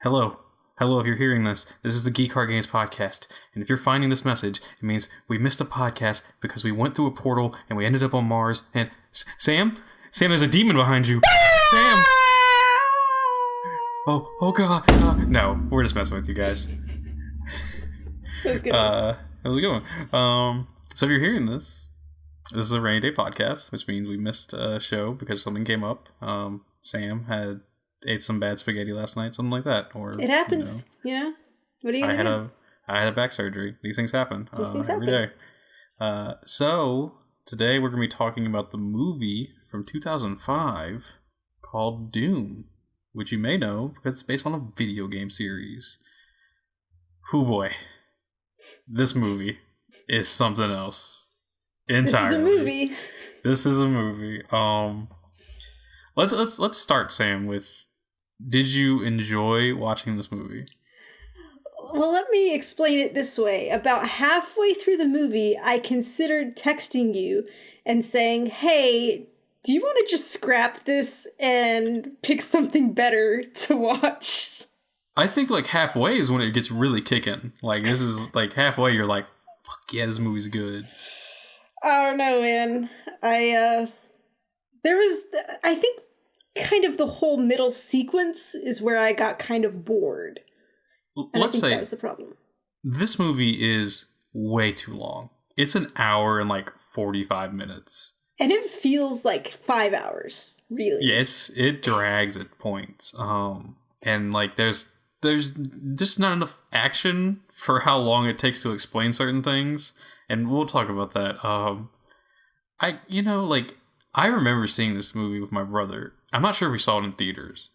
Hello. Hello, if you're hearing this is the Geek Games podcast, and if you're finding this message, it means we missed a podcast because we went through a portal and we ended up on Mars, and Sam? Sam, there's a demon behind you! Sam! Oh god. No, we're just messing with you guys. That was good. That was a good one. So if you're hearing this is a rainy day podcast, which means we missed a show because something came up. Sam ate some bad spaghetti last night, something like that. Or it happens, you know? What are you gonna do? I had a back surgery. These things happen. These things every happen. day. So today we're going to be talking about the movie from 2005 called Doom, which you may know because it's based on a video game series. Hoo boy. This movie is something else entirely. This is a movie. Let's start, Sam, with, did you enjoy watching this movie? Well, let me explain it this way. About halfway through the movie, I considered texting you and saying, hey, do you want to just scrap this and pick something better to watch? I think like halfway is when it gets really kicking. Like this is like halfway you're like, fuck yeah, this movie's good. I don't know, man. I think kind of the whole middle sequence is where I got kind of bored. And Let's I think say that was the problem. This movie is way too long. It's an hour and like 45 minutes. And it feels like 5 hours, really. Yes, it drags at points. And like there's just not enough action for how long it takes to explain certain things. And we'll talk about that. I remember seeing this movie with my brother. I'm not sure if we saw it in theaters,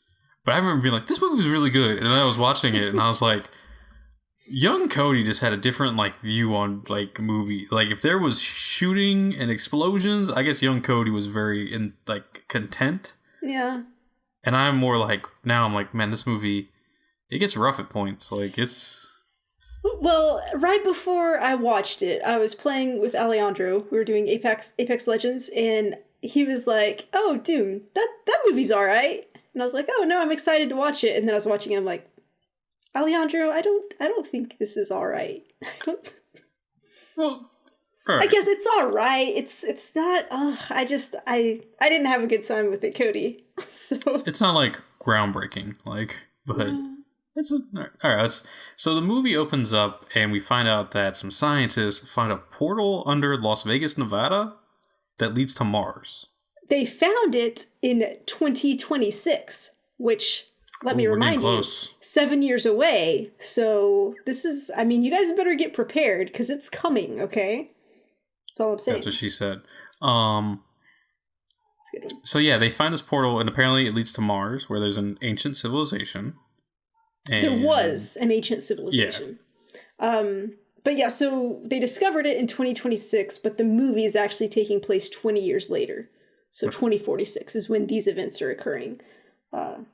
but I remember being like, this movie was really good. And then I was watching it and I was like, young Cody just had a different like view on like movie. Like if there was shooting and explosions, I guess young Cody was very content. Yeah. And I'm more like, now I'm like, man, this movie, it gets rough at points. Like it's... Well, right before I watched it, I was playing with Alejandro. We were doing Apex Legends, and he was like, "Oh, Doom, that movie's all right." And I was like, "Oh no, I'm excited to watch it." And then I was watching it, I'm like, "Alejandro, I don't think this is all right." Well, all right. I guess it's all right. It's not. I didn't have a good time with it, Cody. So it's not like groundbreaking, but. All right. So the movie opens up, and we find out that some scientists find a portal under Las Vegas, Nevada, that leads to Mars. They found it in 2026, which, let me remind you, 7 years away. So this is, I mean, you guys better get prepared, because it's coming, okay? That's all I'm saying. That's what she said. That's a good one. So yeah, they find this portal, and apparently it leads to Mars, where there's an ancient civilization. There was an ancient civilization. Yeah. But yeah, so they discovered it in 2026, but the movie is actually taking place 20 years later. So 2046 is when these events are occurring. So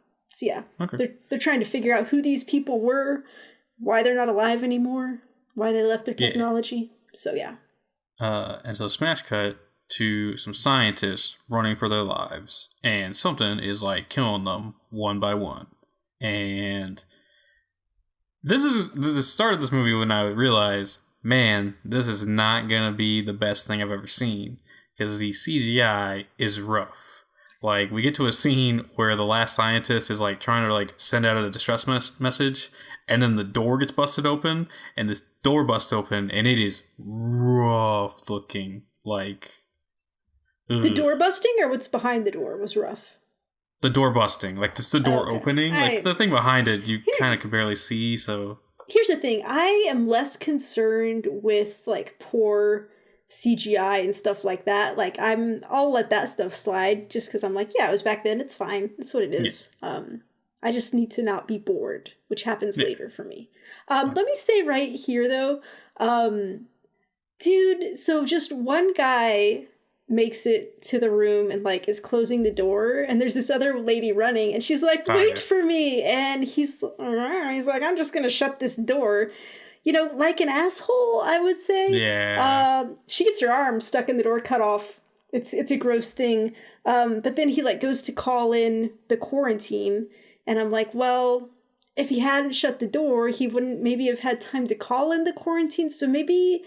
yeah, okay. They're trying to figure out who these people were, why they're not alive anymore, why they left their technology. Yeah. So yeah. And so smash cut to some scientists running for their lives, and something is like killing them one by one. And this is the start of this movie when I realized, man, this is not going to be the best thing I've ever seen. Because the CGI is rough. Like, we get to a scene where the last scientist is, like, trying to, like, send out a distress message. And then the door gets busted open. And this door busts open. And it is rough looking. Like... Ugh. The door busting or what's behind the door was rough? The door busting, like just the door opening, like the thing behind it, you kind of can barely see. So here's the thing: I am less concerned with like poor CGI and stuff like that. Like I'll let that stuff slide just because I'm like, yeah, it was back then. It's fine. That's what it is. Yeah. I just need to not be bored, which happens later for me. Let me say right here though, dude. So just one guy makes it to the room and like is closing the door, and there's this other lady running, and she's like, wait for me, and he's like, I'm just gonna shut this door, you know, like an asshole, I would say. Yeah. She gets her arm stuck in the door, cut off, It's a gross thing. But then he like goes to call in the quarantine, and I'm like, well, if he hadn't shut the door, he wouldn't maybe have had time to call in the quarantine. So maybe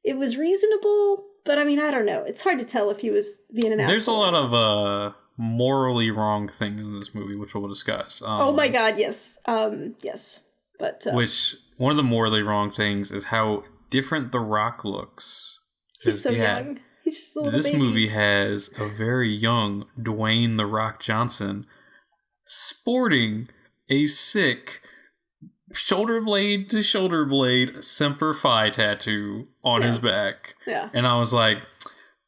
it was reasonable. But I mean, I don't know. It's hard to tell if he was being an asshole. There's a lot of morally wrong things in this movie, which we'll discuss. Oh my god, yes. Yes. But which, one of the morally wrong things is how different The Rock looks. He's so young. He's just a little This baby. movie has a very young Dwayne The Rock Johnson sporting a sick shoulder blade to shoulder blade Semper Fi tattoo on his back. Yeah. And I was like,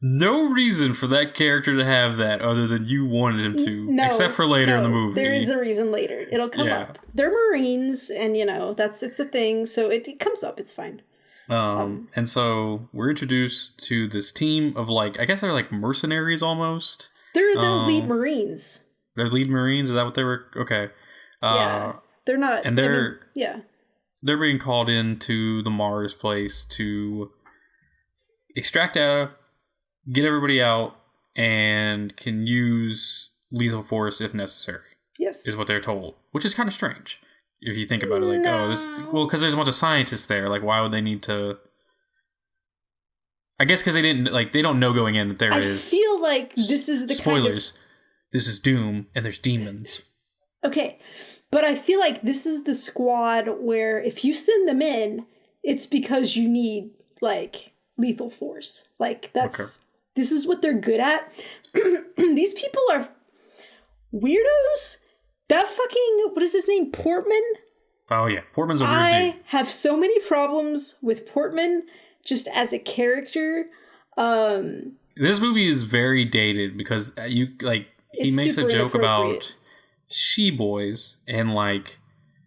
no reason for that character to have that other than you wanted him to, except for later in the movie. There is a reason later. It'll come up. They're Marines, and it's a thing, so it comes up. It's fine. And so we're introduced to this team of I guess they're like mercenaries almost. They're the lead Marines. They're lead Marines? Is that what they were? Okay. Yeah. They're not. And they're being called into the Mars place to extract data, get everybody out, and can use lethal force if necessary. Yes. Is what they're told, which is kind of strange. If you think about it, because there's a bunch of scientists there. Like, why would they need to? I guess because they didn't they don't know going in that there is. I feel like this is the spoilers. This is Doom, and there's demons. Okay, but I feel like this is the squad where if you send them in, it's because you need lethal force. This is what they're good at. These people are weirdos. That fucking, what is his name? Portman? Oh, yeah. Portman's a weird dude. I have so many problems with Portman just as a character. This movie is very dated because he makes a joke about she-boys and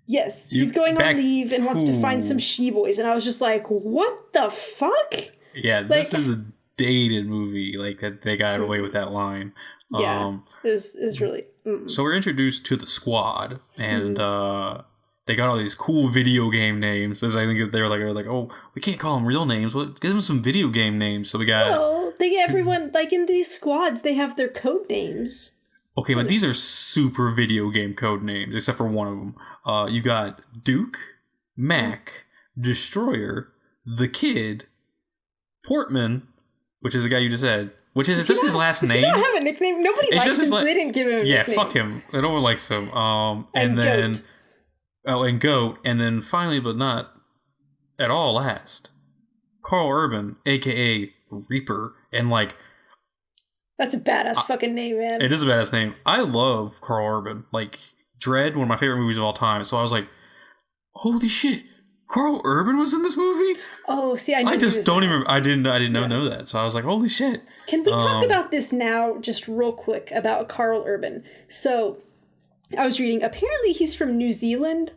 Yes, he's going on leave and wants to find some she-boys. And I was just like, what the fuck? Yeah, this is a dated movie. That they got away with that line. Yeah, it was really... So we're introduced to the squad, and they got all these cool video game names. As I think they're like, oh, we can't call them real names. Well, give them some video game names. So we got... Well, they get everyone... in these squads, they have their code names. Okay, but these are super video game code names, except for one of them. You got Duke, Mac, Destroyer, The Kid, Portman, which is the guy you just said... Which is just his last name. He don't have a nickname. Nobody likes him, so they didn't give him a nickname. Yeah, fuck him. No one likes him. And then... Goat. Oh, and Goat. And then finally, but not at all last, Carl Urban, a.k.a. Reaper. And That's a badass fucking name, man. It is a badass name. I love Carl Urban. Dread, one of my favorite movies of all time. So I was like, holy shit. Carl Urban was in this movie? Oh, see, I just don't even... I didn't know that. So I was like, holy shit. Can we talk about this now, just real quick, about Carl Urban? So, I was reading, apparently he's from New Zealand,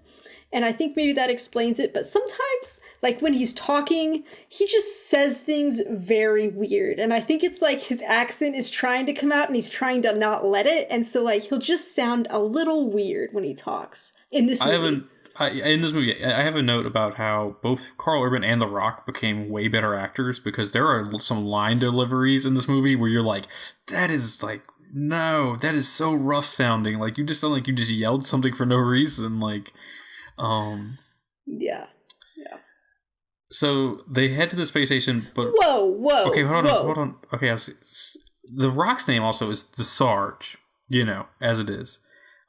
and I think maybe that explains it, but sometimes, when he's talking, he just says things very weird, and I think it's his accent is trying to come out, and he's trying to not let it, and so, he'll just sound a little weird when he talks in this movie. In this movie, I have a note about how both Carl Urban and The Rock became way better actors because there are some line deliveries in this movie where you're like, that is no, that is so rough sounding. You just sound like you just yelled something for no reason. Yeah. So they head to the space station, but... Whoa. Okay, hold on. Okay, The Rock's name also is the Sarge, as it is.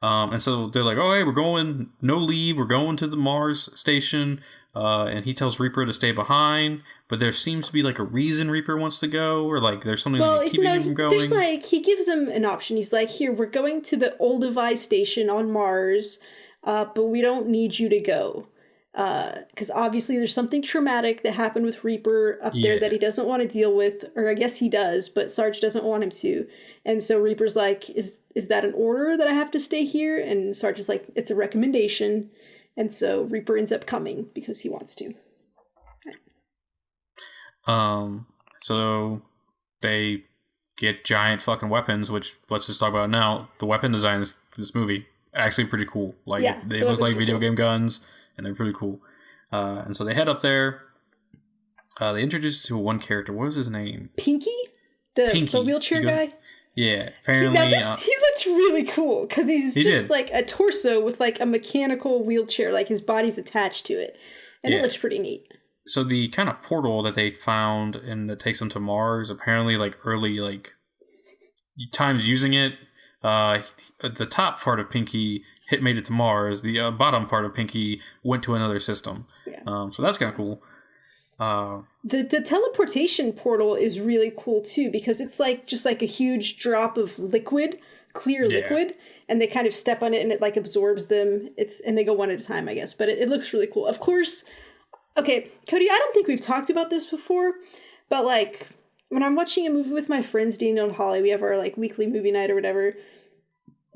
And so they're like, oh, hey, we're going, no leave, we're going to the Mars station. And he tells Reaper to stay behind, but there seems to be a reason Reaper wants to go, or there's something keeping him from going. There's he gives him an option. He's like, here, we're going to the Olduvai station on Mars, but we don't need you to go. Because obviously there's something traumatic that happened with Reaper up there that he doesn't want to deal with, or I guess he does, but Sarge doesn't want him to. And so Reaper's like, is that an order that I have to stay here? And Sarge is like, it's a recommendation. And so Reaper ends up coming because he wants to. So they get giant fucking weapons, which let's just talk about now. The weapon design in this movie actually pretty cool. They look like video game guns, and they're pretty cool. And so they head up there. They introduce us to one character. What was his name? Pinky? The wheelchair guy? Yeah, apparently. He looked really cool because he's just like a torso with like a mechanical wheelchair, like his body's attached to it. And it looks pretty neat. So the kind of portal that they found and that takes them to Mars, apparently like early like times using it, the top part of Pinky made it to Mars. The bottom part of Pinky went to another system. Yeah. So that's kind of cool. The teleportation portal is really cool too because it's like just like a huge drop of clear liquid, and they kind of step on it and it like absorbs them. And they go one at a time, I guess, but it looks really cool. Of course, okay, Cody, I don't think we've talked about this before, but like when I'm watching a movie with my friends, Daniel and Holly, we have our like weekly movie night or whatever.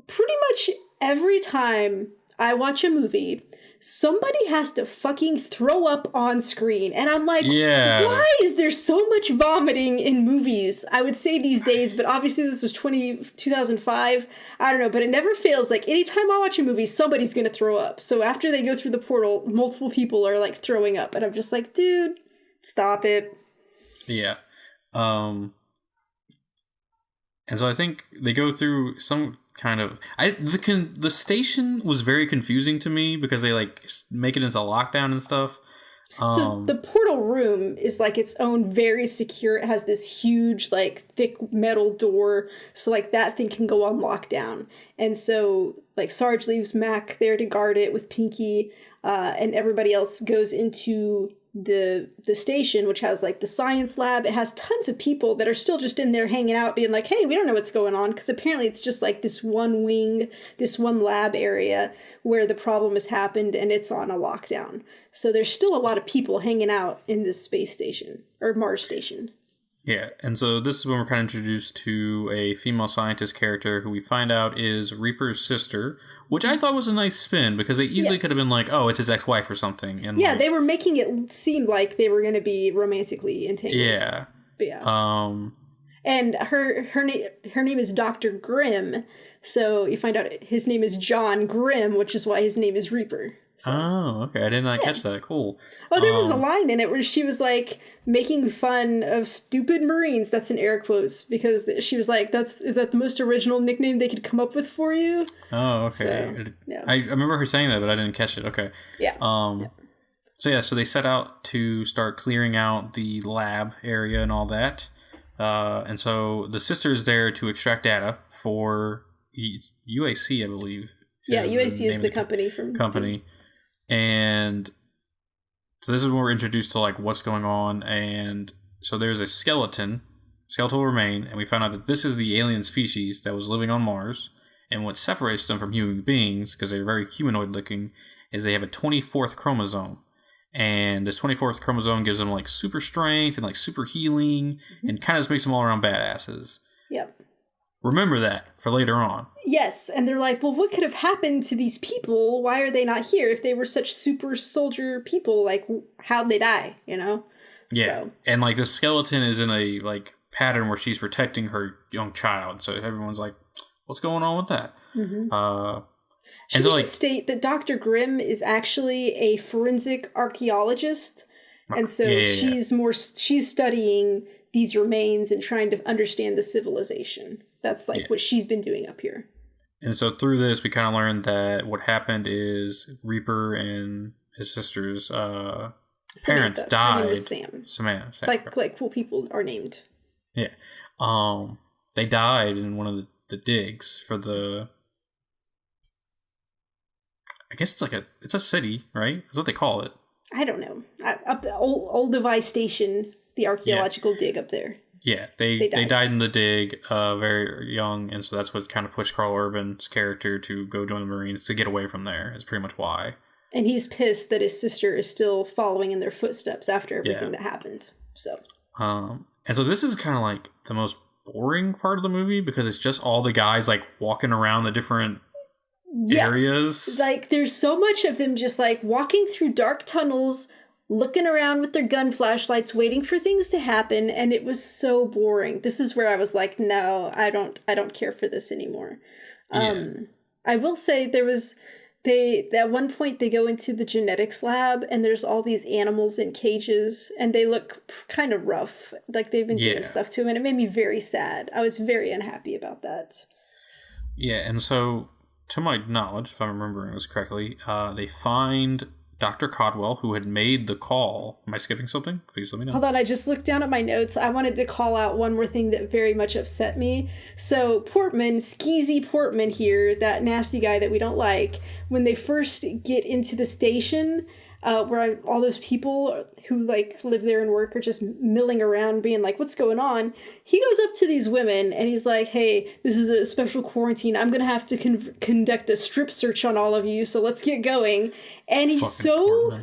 Pretty much every time I watch a movie, somebody has to fucking throw up on screen. And I'm like, why is there so much vomiting in movies? I would say these days, but obviously this was 2005. I don't know, but it never fails. Like anytime I watch a movie, somebody's going to throw up. So after they go through the portal, multiple people are like throwing up. And I'm just like, dude, stop it. Yeah. And so I think they go through some kind of the station was very confusing to me because they like make it into lockdown and stuff. So the portal room is like its own very secure. It has this huge like thick metal door, so like that thing can go on lockdown. And so like Sarge leaves Mac there to guard it with Pinky, and everybody else goes into the station, which has like the science lab. It has tons of people that are still just in there hanging out being like, hey, we don't know what's going on, because apparently it's just like this one wing, this one lab area where the problem has happened and it's on a lockdown. So there's still a lot of people hanging out in this space station or Mars station. Yeah, and so this is when we're kind of introduced to a female scientist character who we find out is Reaper's sister, which I thought was a nice spin because they easily could have been like, oh, it's his ex-wife or something. And yeah, like, they were making it seem like they were going to be romantically entangled. Yeah. But yeah. And her name is Dr. Grimm, so you find out his name is John Grimm, which is why his name is Reaper. So. Oh, okay. I did not catch that. Cool. Oh, there was a line in it where she was like making fun of stupid Marines. That's in air quotes because she was like, is that the most original nickname they could come up with for you? Oh, okay. So, yeah. I remember her saying that, but I didn't catch it. Okay. Yeah. So they set out to start clearing out the lab area and all that. And so the sister's there to extract data for UAC, I believe. Yeah, UAC is the company. And so this is when we're introduced to like what's going on, and so there's a skeletal remain, and we found out that this is the alien species that was living on Mars, and what separates them from human beings, because they're very humanoid looking, is they have a 24th chromosome, and this 24th chromosome gives them like super strength and like super healing, and kind of just makes them all around badasses. Yep. Remember that for later on. Yes, and they're like, well, what could have happened to these people? Why are they not here? If they were such super soldier people, like, how'd they die, you know? Yeah, so. And, like, the skeleton is in a, like, pattern where she's protecting her young child, so everyone's like, what's going on with that? Mm-hmm. She should state that Dr. Grimm is actually a forensic archaeologist, and so she's studying these remains and trying to understand the civilization. That's like what she's been doing up here. And so through this, we kind of learned that what happened is Reaper and his sister's parents died. Her name was Sam. Samantha. Like cool people are named. Yeah. They died in one of the digs for the... I guess it's a city, right? That's what they call it. I don't know. Up the old device station, the archaeological dig up there. Yeah, they died in the dig very young, and so that's what kind of pushed Carl Urban's character to go join the Marines to get away from there. Is pretty much why. And he's pissed that his sister is still following in their footsteps after everything that happened. So. And so this is kind of like the most boring part of the movie because it's just all the guys like walking around the different areas. Like there's so much of them just like walking through dark tunnels, looking around with their gun flashlights, waiting for things to happen, and it was so boring. This is where I was like, no, I don't care for this anymore. I will say there was At one point they go into the genetics lab and there's all these animals in cages and they look kind of rough. Like they've been doing stuff to them, and it made me very sad. I was very unhappy about that. Yeah, and so to my knowledge, if I'm remembering this correctly, they find Dr. Codwell, who had made the call. Am I skipping something? Please let me know. Hold on, I just looked down at my notes. I wanted to call out one more thing that very much upset me. So Portman, Skeezy Portman here, that nasty guy that we don't like, when they first get into the station, where all those people who like live there and work are just milling around being like, what's going on? He goes up to these women and he's like, hey, this is a special quarantine. I'm going to have to conduct a strip search on all of you. So let's get going. And he's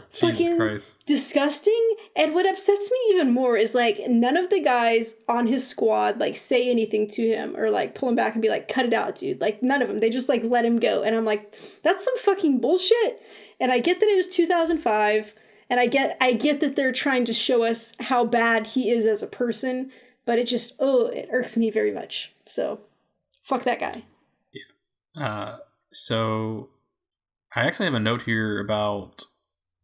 fucking disgusting. And what upsets me even more is like none of the guys on his squad like say anything to him or like pull him back and be like, cut it out, dude. Like none of them. They just like let him go. And I'm like, that's some fucking bullshit. And I get that it was 2005, and I get that they're trying to show us how bad he is as a person, but it just, it irks me very much. So, fuck that guy. Yeah. So, I actually have a note here about,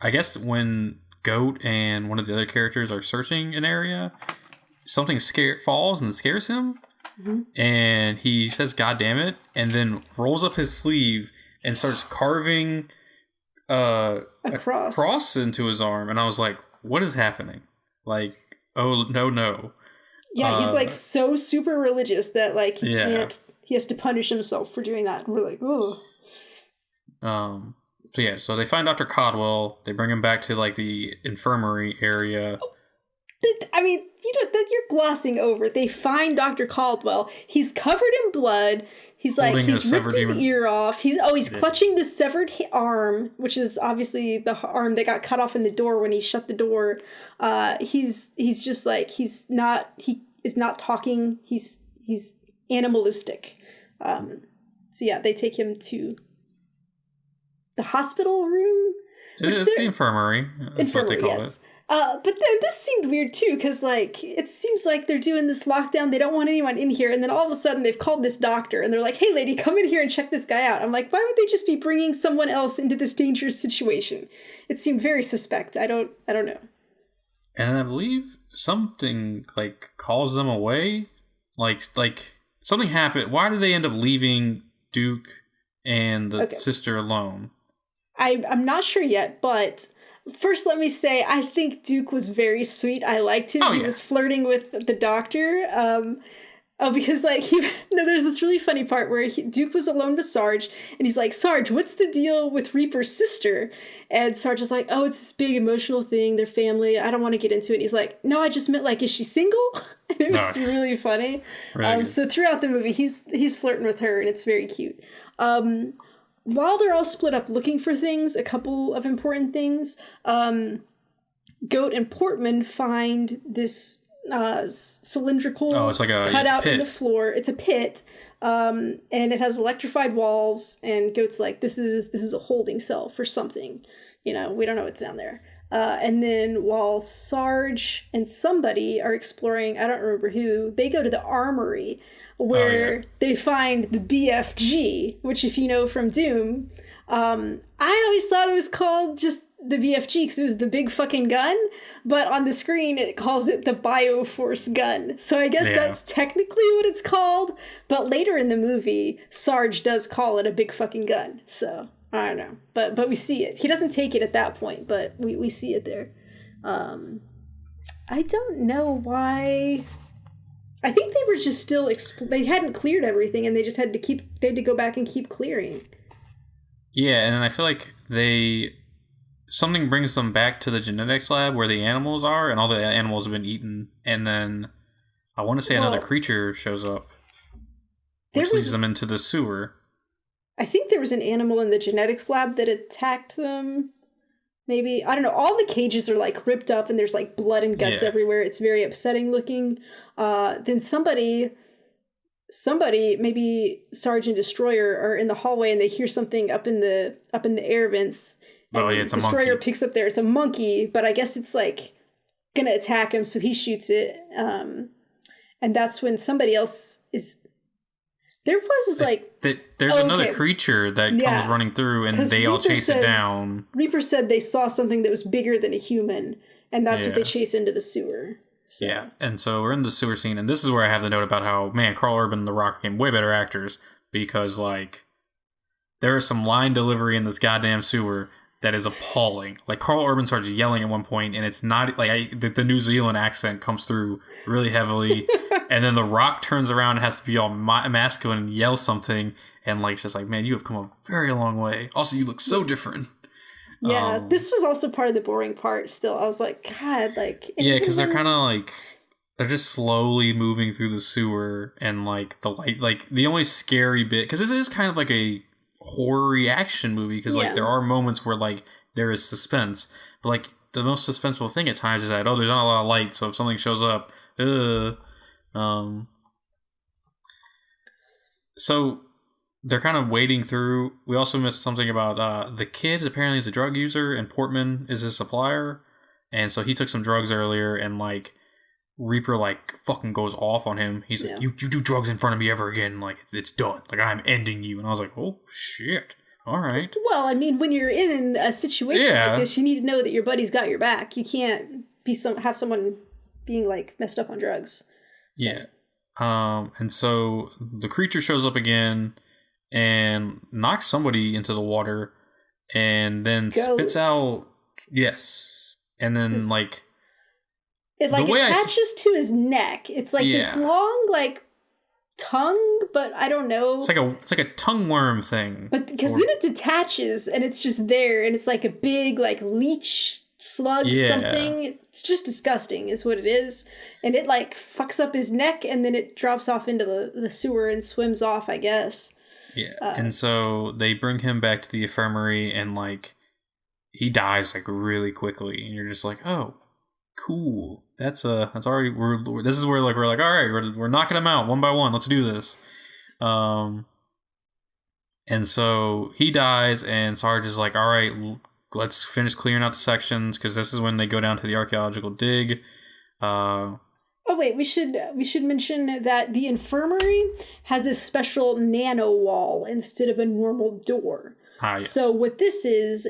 I guess when Goat and one of the other characters are searching an area, something falls and scares him, and he says, God damn it, and then rolls up his sleeve and starts carving a cross into his arm, and I was like, what is happening? Like, oh no. Yeah, he's like so super religious that like he has to punish himself for doing that. And we're like, oh. So they find Dr. Codwell, they bring him back to like the infirmary area. I mean, you're glossing over. They find Dr. Caldwell. He's covered in blood. He's ripped his ear off. He's clutching the severed arm, which is obviously the arm that got cut off in the door when he shut the door. He's just like, he is not talking. He's animalistic. So yeah, they take him to the hospital room. It's the infirmary. That's what they call it. But then this seemed weird too, because like it seems like they're doing this lockdown. They don't want anyone in here, and then all of a sudden they've called this doctor, and they're like, "Hey, lady, come in here and check this guy out." I'm like, why would they just be bringing someone else into this dangerous situation? It seemed very suspect. I don't know. And I believe something like calls them away, like something happened. Why did they end up leaving Duke and the sister alone? I'm not sure yet, but. First, let me say, I think Duke was very sweet. I liked him. He was flirting with the doctor. Because, like, there's this really funny part where Duke was alone with Sarge, and he's like, Sarge, what's the deal with Reaper's sister? And Sarge is like, oh, it's this big emotional thing, their family, I don't want to get into it. And he's like, no, I just meant, like, is she single? And it was really funny. So throughout the movie, he's flirting with her, and it's very cute. While they're all split up looking for things, a couple of important things, Goat and Portman find this cylindrical it's like a cutout in the floor. It's a pit, and it has electrified walls, and Goat's like, this is a holding cell for something. We don't know what's down there. And then while Sarge and somebody are exploring, I don't remember who, they go to the armory where they find the BFG, which if you know from Doom, I always thought it was called just the BFG because it was the big fucking gun, but on the screen it calls it the Bioforce gun. So I guess that's technically what it's called, but later in the movie, Sarge does call it a big fucking gun, so... I don't know, but we see it. He doesn't take it at that point, but we see it there. I don't know why. I think they were just still they hadn't cleared everything, and they just had to go back and keep clearing. Yeah, and I feel like something brings them back to the genetics lab where the animals are, and all the animals have been eaten, and then I want to say another creature shows up, which leads them into the sewer. I think there was an animal in the genetics lab that attacked them. Maybe. I don't know. All the cages are like ripped up and there's like blood and guts everywhere. It's very upsetting looking. Then somebody, maybe Sarge and Destroyer are in the hallway and they hear something up in the air vents. It's a monkey. Destroyer picks up there. It's a monkey, but I guess it's like gonna attack him, so he shoots it. And that's when somebody else is... There was like... There's another creature that comes running through, and they all chase it down. Reaper said they saw something that was bigger than a human, and that's what they chase into the sewer. So. Yeah, and so we're in the sewer scene, and this is where I have the note about how, man, Carl Urban and The Rock became way better actors, because, like, there is some line delivery in this goddamn sewer that is appalling. Like, Carl Urban starts yelling at one point, and it's not, like, the New Zealand accent comes through really heavily, and then The Rock turns around and has to be all masculine and yell something, and, like, it's just like, man, you have come a very long way. Also, you look so different. Yeah, this was also part of the boring part still. I was like, God, like... Yeah, because they're kind of like... They're just slowly moving through the sewer, and, like, the light... Like, the only scary bit... Because this is kind of like a horror action movie, because, like, there are moments where, like, there is suspense. But, like, the most suspenseful thing at times is that, there's not a lot of light, so if something shows up... So... They're kind of wading through. We also missed something about the kid apparently is a drug user, and Portman is his supplier. And so he took some drugs earlier, and, like, Reaper, like, fucking goes off on him. He's like, you do drugs in front of me ever again, like, it's done. Like, I'm ending you. And I was like, oh, shit. All right. Well, I mean, when you're in a situation like this, you need to know that your buddy's got your back. You can't have someone being, like, messed up on drugs. So. Yeah. And so the creature shows up again and knocks somebody into the water, and then spits out... Yes. And then, it attaches to his neck. It's like this long, like, tongue, but I don't know. It's like a tongue worm thing. But because then it detaches, and it's just there, and it's like a big, like, leech slug something. It's just disgusting is what it is. And it, like, fucks up his neck, and then it drops off into the sewer and swims off, I guess. Yeah, and so they bring him back to the infirmary, and, like, he dies, like, really quickly, and you're just like, oh, cool. That's already, this is where, like, we're like, all right, we're knocking him out one by one. Let's do this. And so he dies, and Sarge is like, all right, let's finish clearing out the sections, because this is when they go down to the archaeological dig. Oh wait, we should mention that the infirmary has a special nano wall instead of a normal door. Yes. So what this is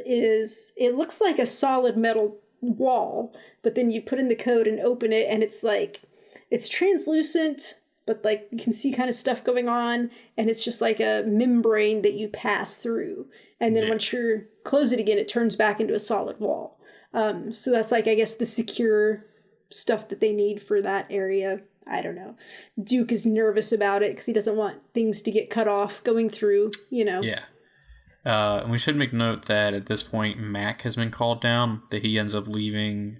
it looks like a solid metal wall, but then you put in the code and open it, and it's like, it's translucent, but, like, you can see kind of stuff going on, and it's just like a membrane that you pass through. And then once you close it again, it turns back into a solid wall. So that's, like, I guess the secure stuff that they need for that area. I don't know. Duke is nervous about it because he doesn't want things to get cut off going through, you know. Yeah. And we should make note that at this point, Mac has been called down, that he ends up leaving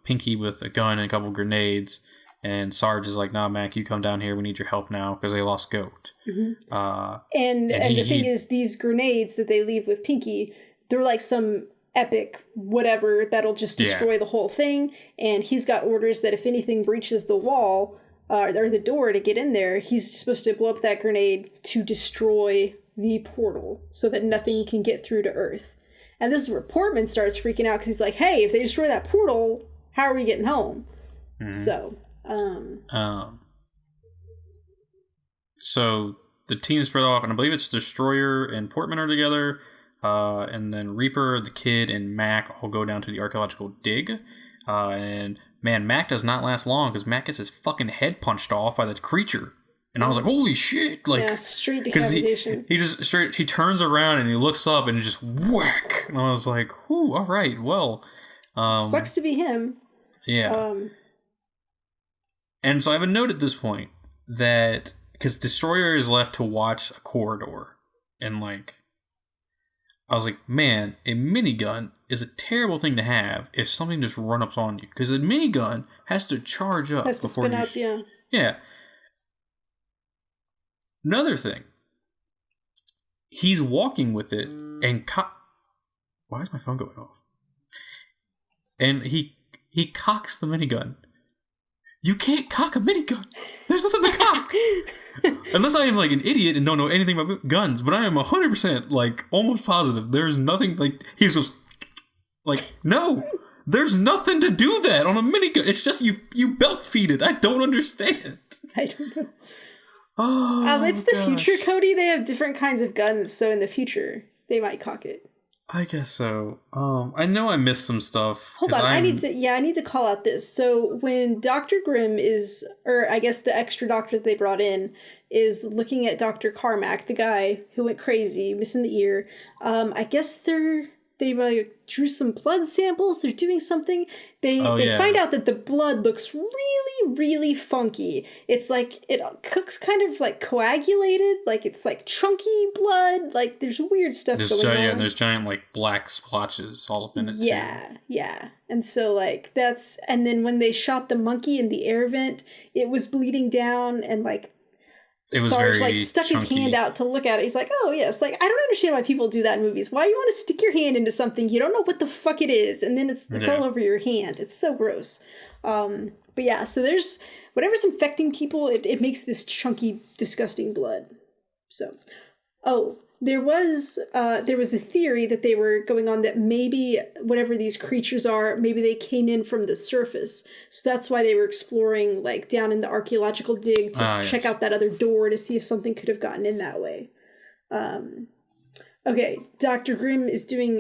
Pinky with a gun and a couple grenades. And Sarge is like, nah, Mac, you come down here. We need your help now because they lost Goat. Mm-hmm. And the thing is, these grenades that they leave with Pinky, they're like some epic whatever that'll just destroy the whole thing. And he's got orders that if anything breaches the wall or the door to get in there, he's supposed to blow up that grenade to destroy the portal so that nothing can get through to Earth. And this is where Portman starts freaking out because he's like, hey, if they destroy that portal, how are we getting home? Mm-hmm. So the team spread off, and I believe it's Destroyer and Portman are together, and then Reaper, the kid, and Mac all go down to the archaeological dig. And man, Mac does not last long because Mac gets his fucking head punched off by the creature. And I was like, holy shit! Like, straight decapitation. He turns around and he looks up and just whack. And I was like, whew, all right, well. Sucks to be him. Yeah. And so I have a note at this point that, because Destroyer is left to watch a corridor, and, like, I was like, man, a minigun is a terrible thing to have if something just run up on you, because a minigun has to charge up before spin up, yeah. Another thing, he's walking with it, and why is my phone going off? And he cocks the minigun. You can't cock a minigun. There's nothing to cock. Unless I am, like, an idiot and don't know anything about guns, but I am 100%, like, almost positive there's nothing, like, he's just, like, no. There's nothing to do that on a minigun. It's just you belt feed it. I don't understand. I don't It's the future, Cody. They have different kinds of guns, so in the future, they might cock it. I guess so. I know I missed some stuff. Hold on, I need to call out this. So when Dr. Grimm is, or I guess the extra doctor that they brought in, is looking at Dr. Carmack, the guy who went crazy, missing the ear, I guess they drew some blood samples. They're doing something. They find out that the blood looks really, really funky. It's like it cooks kind of like coagulated, like it's like chunky blood. Like there's weird stuff going on. Yeah, and there's giant like black splotches all up in it. Yeah. And so like and then when they shot the monkey in the air vent, it was bleeding down and like. It was Sarge very stuck chunky. his hand out to look at it. He's like, "Oh yes." Like I don't understand why people do that in movies. Why you want to stick your hand into something you don't know what the fuck it is, and then it's all over your hand. It's so gross. But yeah, so there's whatever's infecting people. It makes this chunky, disgusting blood. So, there was a theory that they were going on that maybe whatever these creatures are, maybe they came in from the surface. So that's why they were exploring like down in the archaeological dig to check out that other door to see if something could have gotten in that way. Okay, Dr. Grimm is doing...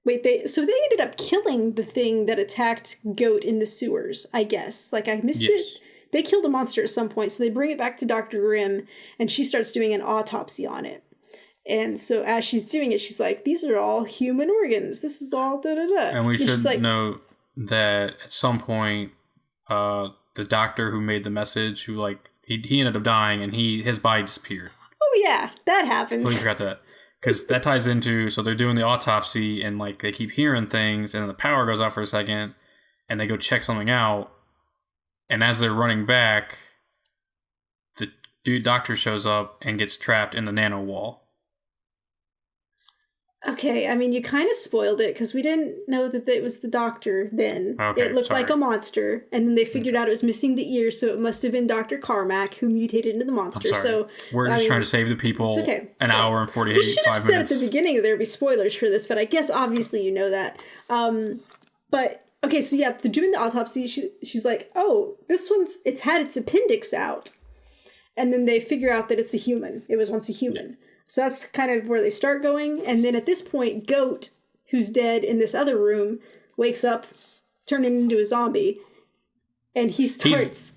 they ended up killing the thing that attacked Goat in the sewers, I guess. Like I missed it. They killed a monster at some point, so they bring it back to Dr. Grimm and she starts doing an autopsy on it. And so as she's doing it, she's like, these are all human organs. This is all da-da-da. And we should note that at some point, the doctor who made the message, who like, he ended up dying and his body disappeared. Oh yeah, that happens. We forgot that. Because that ties into, so they're doing the autopsy and like they keep hearing things and then the power goes out for a second and they go check something out. And as they're running back, the doctor shows up and gets trapped in the nano wall. Okay, I mean, you kind of spoiled it because we didn't know that it was the doctor then. Okay, it looked like a monster, and then they figured out it was missing the ear, so it must have been Dr. Carmack who mutated into the monster. So we're just trying to save the people. It's okay. An hour and 45 minutes. We should have said at the beginning that there would be spoilers for this, but I guess obviously you know that. But okay, so yeah, they're doing the autopsy. She's like, oh, it's had its appendix out, and then they figure out that it's a human. It was once a human. Yeah. So that's kind of where they start going. And then at this point, Goat, who's dead in this other room, wakes up, turning into a zombie. And he starts...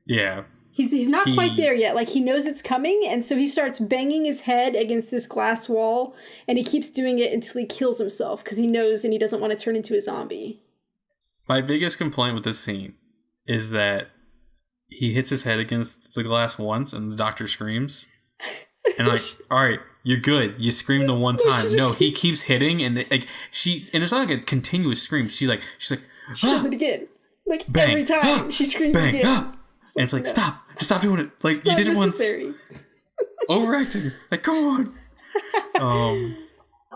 He's not quite there yet. Like, he knows it's coming. And so he starts banging his head against this glass wall. And he keeps doing it until he kills himself. Because he knows and he doesn't want to turn into a zombie. My biggest complaint with this scene is that he hits his head against the glass once and the doctor screams. And like, all right, you're good. You screamed the one time. No, he keeps hitting, and and it's not like a continuous scream. She's like, she does it again. Like bang, every time she screams again. And it's like, stop doing it. Like you did it once. Overacting. Like, come on.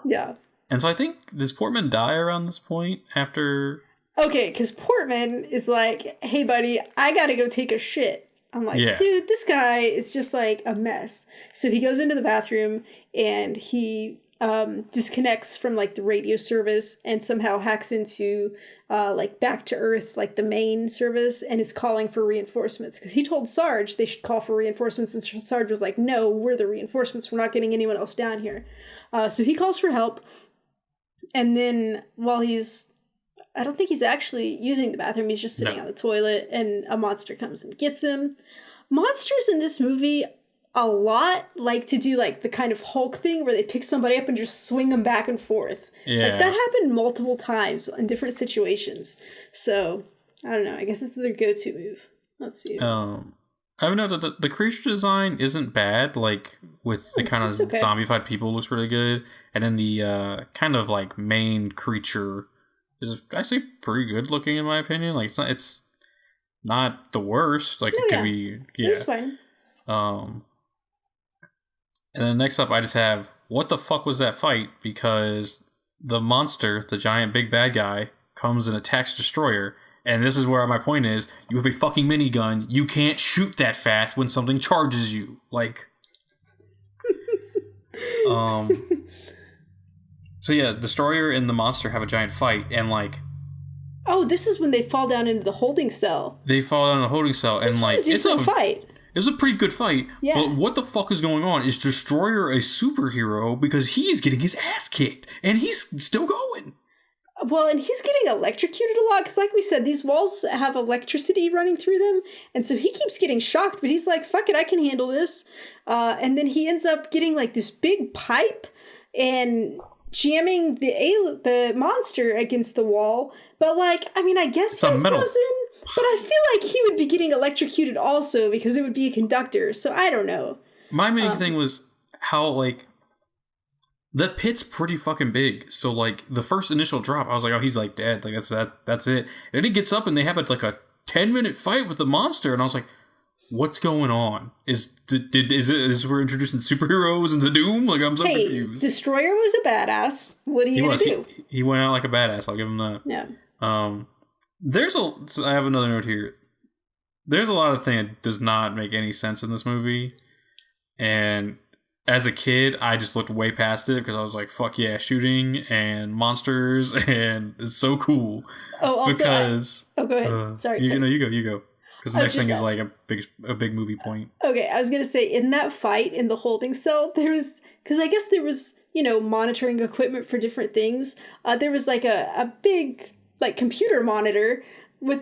Yeah. And so I think does Portman die around this point after? Okay, because Portman is like, hey buddy, I gotta go take a shit. I'm like, dude, this guy is just like a mess. So he goes into the bathroom and he disconnects from like the radio service and somehow hacks into like Back to Earth, like the main service, and is calling for reinforcements. Because he told Sarge they should call for reinforcements, and Sarge was like, no, we're the reinforcements. We're not getting anyone else down here. So he calls for help. And then while I don't think he's actually using the bathroom. He's just sitting on the toilet, and a monster comes and gets him. Monsters in this movie a lot like to do like the kind of Hulk thing where they pick somebody up and just swing them back and forth. Yeah. Like, that happened multiple times in different situations. So, I don't know. I guess it's their go-to move. Let's see. I would know that the creature design isn't bad. Like, with the kind of zombified people looks really good. And then the kind of like main creature is actually pretty good looking in my opinion. Like it's not the worst. Like it could be It's fine. And then next up I just have what the fuck was that fight? Because the monster, the giant big bad guy, comes and attacks Destroyer. And this is where my point is, you have a fucking minigun, you can't shoot that fast when something charges you. Like So yeah, Destroyer and the monster have a giant fight, and like... Oh, this is when they fall down into the holding cell. They fall down in the holding cell, and like... It's a fight. It was a pretty good fight. Yeah. But what the fuck is going on? Is Destroyer a superhero because he's getting his ass kicked and he's still going? Well, and he's getting electrocuted a lot because, like we said, these walls have electricity running through them. And so he keeps getting shocked, but he's like, fuck it, I can handle this. And then he ends up getting like this big pipe and jamming the monster against the wall. But like, I mean, I guess he has gloves in, but I feel like he would be getting electrocuted also because it would be a conductor. So I don't know. My main thing was how like the pit's pretty fucking big. So like the first initial drop, I was like, oh, he's like dead. Like that's it. And then he gets up and they have like a 10-minute fight with the monster, and I was like, what's going on? Is we're introducing superheroes into Doom? Like, I'm so confused. Destroyer was a badass. What are you gonna do? He went out like a badass. I'll give him that. Yeah. I have another note here. There's a lot of things that does not make any sense in this movie, and as a kid, I just looked way past it because I was like, "Fuck yeah, shooting and monsters, and it's so cool." Oh, also, go ahead. Sorry. You go. Because the next thing is like a big movie point. Okay, I was going to say, in that fight in the holding cell, because I guess there was, monitoring equipment for different things. There was like a big like computer monitor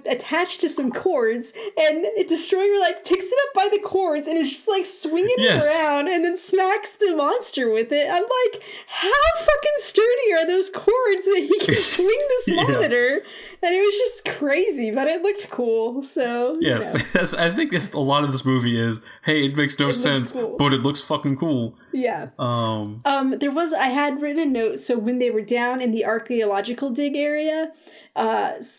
attached to some cords, and Destroyer like picks it up by the cords and is just like swinging it around and then smacks the monster with it. I'm like, how fucking sturdy are those cords that he can swing this monitor? And it was just crazy, but it looked cool. So yes, I think a lot of this movie is, hey, it makes no sense, but it looks fucking cool. Yeah. I had written a note. So when they were down in the archaeological dig area,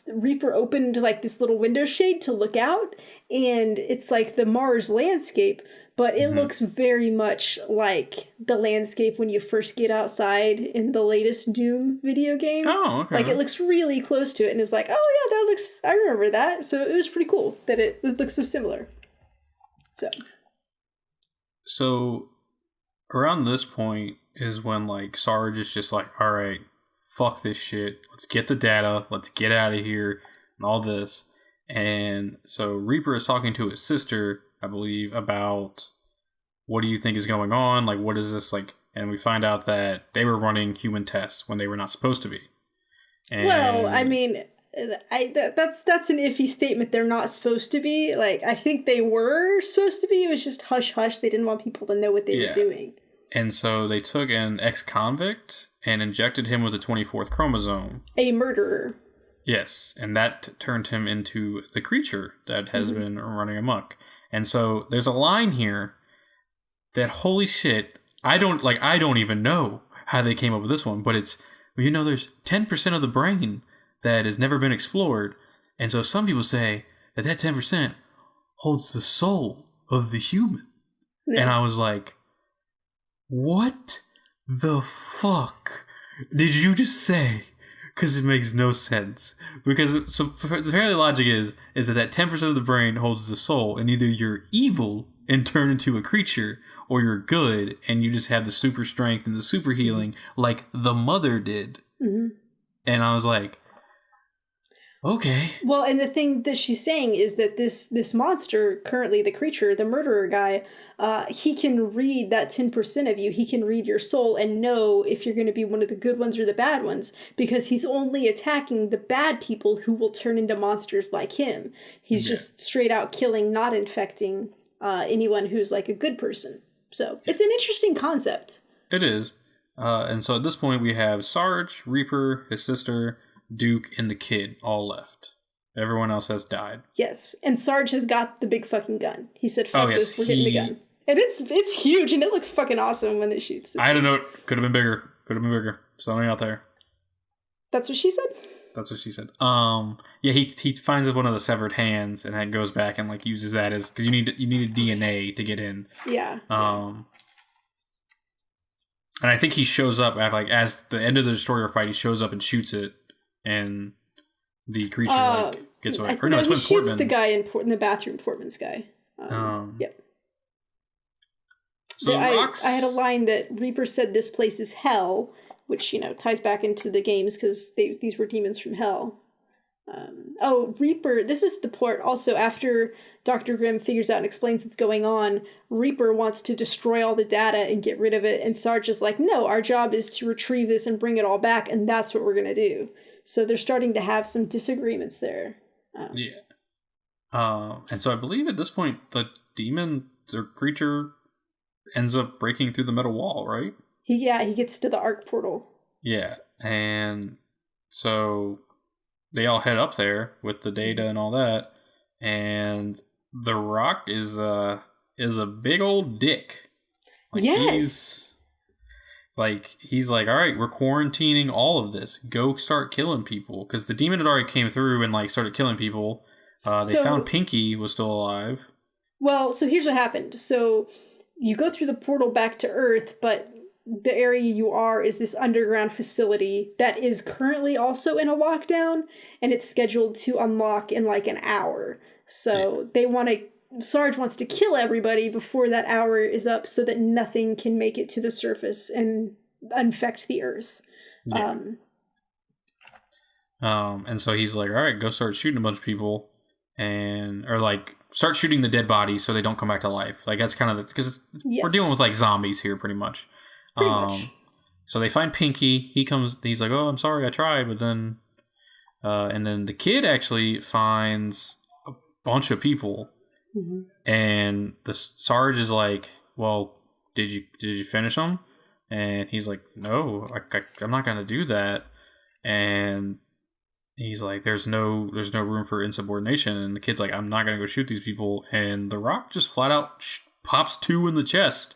Reaper opened like this little window shade to look out, and it's like the Mars landscape, but it looks very much like the landscape when you first get outside in the latest Doom video game. Oh, okay. Like it looks really close to it, and it's like, oh yeah, I remember that. So it was pretty cool that it looks so similar. So around this point is when like Sarge is just like, all right, fuck this shit. Let's get the data. Let's get out of here and all this. And so Reaper is talking to his sister, I believe, about what do you think is going on? Like, what is this like? And we find out that they were running human tests when they were not supposed to be. And well, I mean, that's an iffy statement. They're not supposed to be. Like, I think they were supposed to be. It was just hush hush. They didn't want people to know what they were doing. And so they took an ex-convict and injected him with the 24th chromosome. A murderer. Yes, and that turned him into the creature that has been running amok. And so there's a line here that, holy shit, I don't even know how they came up with this one, but it's, well, there's 10% of the brain that has never been explored. And so some people say that 10% holds the soul of the human. Yeah. And I was like, what the fuck did you just say? Because it makes no sense. Because so the fairly logic is that 10% of the brain holds the soul, and either you're evil and turn into a creature, or you're good and you just have the super strength and the super healing like the mother did. Mm-hmm. And I was like, okay. Well, and the thing that she's saying is that this monster, currently the creature, the murderer guy, he can read that 10% of you. He can read your soul and know if you're going to be one of the good ones or the bad ones, because he's only attacking the bad people who will turn into monsters like him. He's just straight out killing, not infecting anyone who's like a good person. So it's an interesting concept. It is. And so at this point we have Sarge, Reaper, his sister, Duke, and the kid all left. Everyone else has died. Yes, and Sarge has got the big fucking gun. He said, fuck this, we're getting the gun. And it's huge, and it looks fucking awesome when it shoots. I had a note. Could have been bigger. Something out there. That's what she said? That's what she said. Yeah, he finds one of the severed hands, and then goes back and like uses that as, because you need a DNA to get in. Yeah. And I think he shows up at like as the end of the destroyer fight. He shows up and shoots it, and the creature gets away. Or no, it's when Portman shoots the guy in the bathroom. Portman's guy. Yep. So I had a line that Reaper said this place is hell, which ties back into the games because these were demons from hell. Reaper, this is the part also after Dr. Grimm figures out and explains what's going on. Reaper wants to destroy all the data and get rid of it, and Sarge is like, no, our job is to retrieve this and bring it all back, and that's what we're going to do. So they're starting to have some disagreements there. And so I believe at this point, the demon, the creature, ends up breaking through the metal wall, right? He gets to the arc portal. Yeah, and so they all head up there with the data and all that, and the Rock is a big old dick. Like, yes. He's like, all right, we're quarantining all of this. Go start killing people, because the demon had already came through and like started killing people. They found Pinky was still alive. Well, so here's what happened. So you go through the portal back to Earth, but the area you are is this underground facility that is currently also in a lockdown, and it's scheduled to unlock in like an hour. So Sarge wants to kill everybody before that hour is up so that nothing can make it to the surface and infect the Earth. Yeah. And so he's like, all right, go start shooting a bunch of people, or like start shooting the dead bodies so they don't come back to life. Like, that's kind of because we're dealing with like zombies here pretty much. So they find Pinky. He's like, oh, I'm sorry, I tried. But then, and then the kid actually finds a bunch of people. Mm-hmm. And the Sarge is like, well, did you finish them? And he's like, no, I'm not going to do that. And he's like, there's no room for insubordination. And the kid's like, I'm not going to go shoot these people. And the Rock just flat out pops 2 in the chest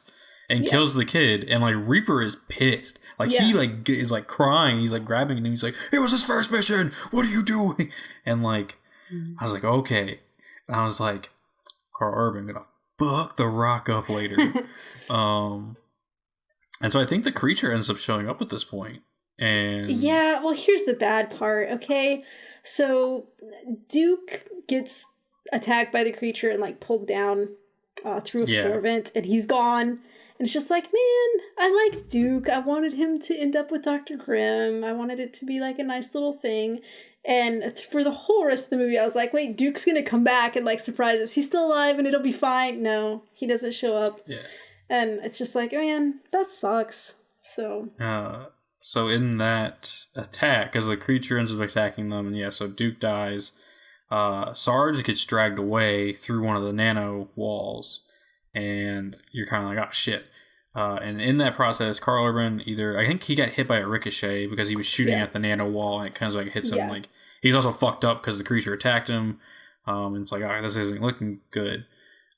and kills the kid. And like Reaper is pissed. Like he like is like crying. He's like grabbing him. He's like, it was his first mission. What are you doing? And like, I was like, okay. And I was like, Carl Urban gonna fuck the Rock up later. And so I think the creature ends up showing up at this point. And yeah, well, here's the bad part, okay? So Duke gets attacked by the creature and like pulled down through a floor vent, and he's gone. And it's just like, man, I like Duke. I wanted him to end up with Dr. Grimm. I wanted it to be like a nice little thing. And for the whole rest of the movie, I was like, wait, Duke's gonna come back and like surprise us. He's still alive and it'll be fine. No, he doesn't show up. Yeah. And it's just like, man, that sucks. So in that attack, as the creature ends up attacking them, and so Duke dies, Sarge gets dragged away through one of the nano walls, and you're kind of like, oh shit. And in that process, Carl Urban I think he got hit by a ricochet because he was shooting at the nano wall, and it kind of like hits him. Like, he's also fucked up because the creature attacked him. And it's like, all right, this isn't looking good.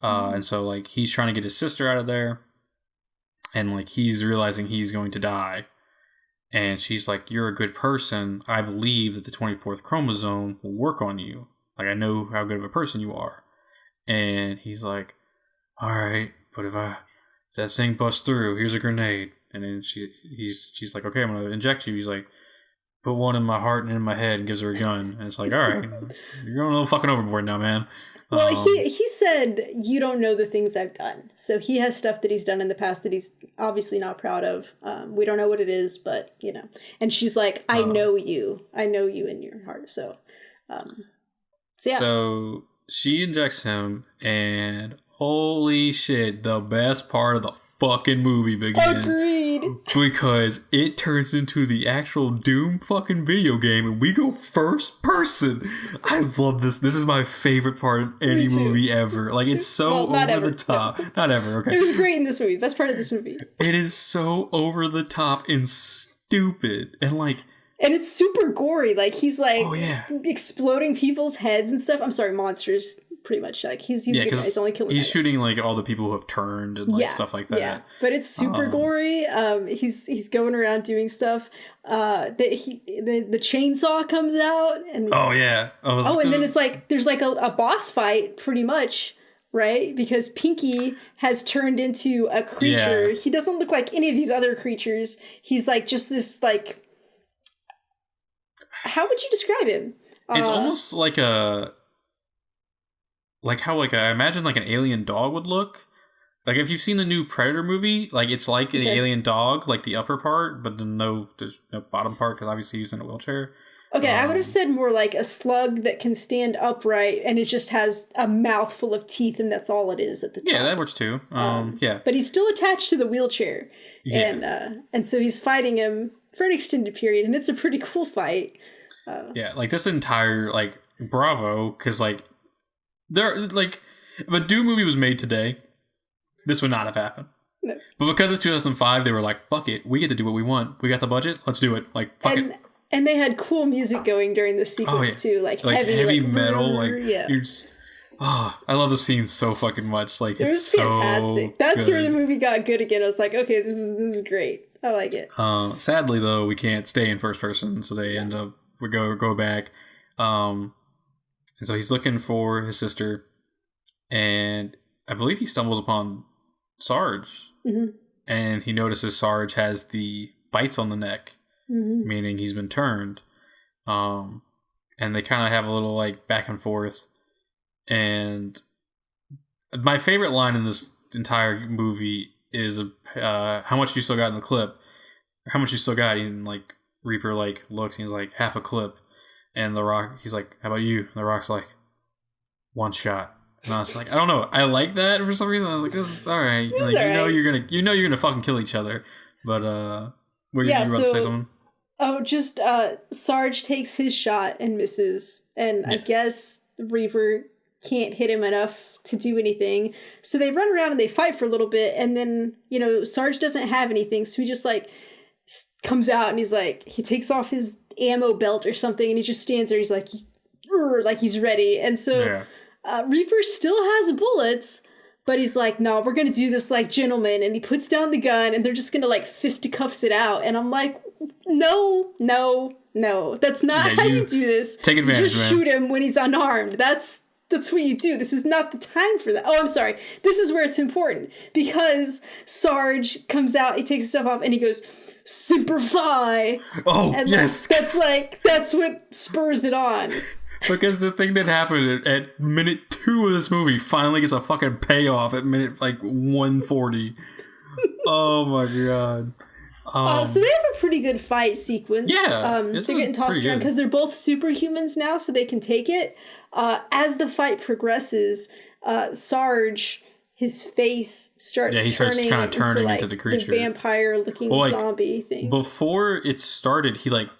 And so like he's trying to get his sister out of there, and like he's realizing he's going to die. And she's like, you're a good person. I believe that the 24th chromosome will work on you. Like, I know how good of a person you are. And he's like, all right, but if that thing busts through, here's a grenade. And then she's like, okay, I'm going to inject you. He's like, put one in my heart and in my head, and gives her a gun. And it's like, all right, you're going a little fucking overboard now, man. Well, he said, you don't know the things I've done. So he has stuff that he's done in the past that he's obviously not proud of. We don't know what it is, but, you know. And she's like, I know you. I know you in your heart. So yeah. So she injects him, and holy shit, the best part of the fucking movie begins. Agreed. Because it turns into the actual Doom fucking video game, and we go first person. I love this. This is my favorite part of any movie ever. Like, it's so over the top. No. Not ever, okay. It was great in this movie. Best part of this movie. It is so over the top and stupid. And like... And it's super gory. Like, he's like exploding people's heads and stuff. I'm sorry, monsters. Pretty much, like he's a good guy. He's only killing. He's shooting like all the people who have turned and like stuff like that. Yeah, but it's super gory. He's going around doing stuff. The chainsaw comes out and and then it's like there's like a boss fight, pretty much, right? Because Pinky has turned into a creature. He doesn't look like any of these other creatures. He's like just this like. How would you describe him? It's almost like how I imagine like an alien dog would look. Like, if you've seen the new Predator movie, like it's like an alien dog, like the upper part, but there's no bottom part because obviously he's in a wheelchair. Okay, I would have said more like a slug that can stand upright and it just has a mouth full of teeth and that's all it is at the top. Yeah, that works too. Yeah. But he's still attached to the wheelchair. Yeah. And so he's fighting him for an extended period, and it's a pretty cool fight. Yeah, like this entire, like, bravo, because, like, if a Doom movie was made today, this would not have happened. No. But because it's 2005, they were like, fuck it, we get to do what we want. We got the budget, let's do it. Like, fuck it. And they had cool music going during this sequence, too. Like heavy metal. You're just... Oh, I love the scene so fucking much. Like, it's fantastic. So That's where the movie got good again. I was like, okay, this is great. I like it. Sadly, though, we can't stay in first person, so they end up go back. And so he's looking for his sister, and I believe he stumbles upon Sarge, and he notices Sarge has the bites on the neck, meaning he's been turned. And they kind of have a little like back and forth. And my favorite line in this entire movie is how much you still got in the clip, how much you still got. And like Reaper like looks and he's like, half a clip. And The Rock, he's like, how about you? And The Rock's like, one shot. And I was like, I don't know, I like that for some reason. I was like, this is all right. Like, you know you're gonna fucking kill each other. But were you about to say something? Oh, just Sarge takes his shot and misses, and I guess Reaper can't hit him enough to do anything. So they run around and they fight for a little bit, and then, you know, Sarge doesn't have anything, so he just like comes out and he's like, he takes off his ammo belt or something, and he just stands there. He's like he's ready. And so Reaper still has bullets, but he's like, no, we're gonna do this like gentlemen. And he puts down the gun, and they're just gonna like fisticuffs it out. And I'm like, no, that's not how you do this. Take advantage, you just shoot him when he's unarmed. That's what you do. This is not the time for that. Oh, I'm sorry. This is where it's important, because Sarge comes out, he takes his stuff off, and he goes, Semper Fi. Oh, and yes. That's what spurs it on. Because the thing that happened at minute 2 of this movie finally gets a fucking payoff at minute like 140. Oh my god. So they have a pretty good fight sequence. Yeah, they're getting tossed around because they're both superhumans now, so they can take it. As the fight progresses, Sarge, his face starts kind of turning into the creature, the vampire-looking zombie thing. Before it started, he like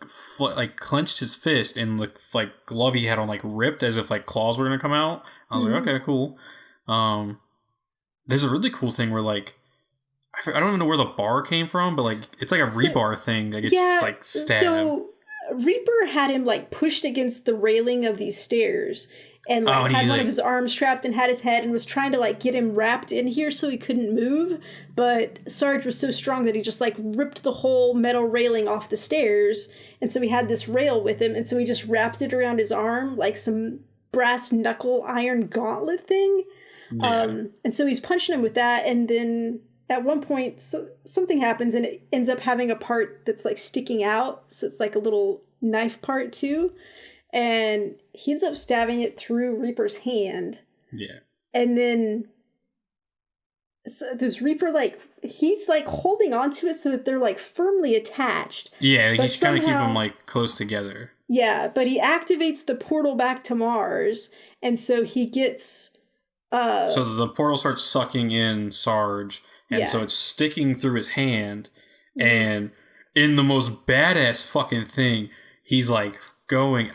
clenched his fist, and the like glove he had on like ripped as if like claws were gonna come out. I was like, okay, cool. There's a really cool thing where like, I don't even know where the bar came from, but like it's like a rebar thing. Like it's just like stabbed. So Reaper had him like pushed against the railing of these stairs, and like had one of his arms trapped and had his head, and was trying to like get him wrapped in here so he couldn't move. But Sarge was so strong that he just like ripped the whole metal railing off the stairs, and so he had this rail with him, and so he just wrapped it around his arm like some brass knuckle iron gauntlet thing. Yeah. And so he's punching him with that, and then at one point, something happens, and it ends up having a part that's like sticking out. So it's like a little knife part too. And he ends up stabbing it through Reaper's hand. Yeah. And then this Reaper, like, he's like holding onto it so that they're like firmly attached. Yeah, he's trying to keep them like close together. Yeah, but he activates the portal back to Mars. And so he gets... so the portal starts sucking in Sarge. And so it's sticking through his hand, and in the most badass fucking thing, he's like going...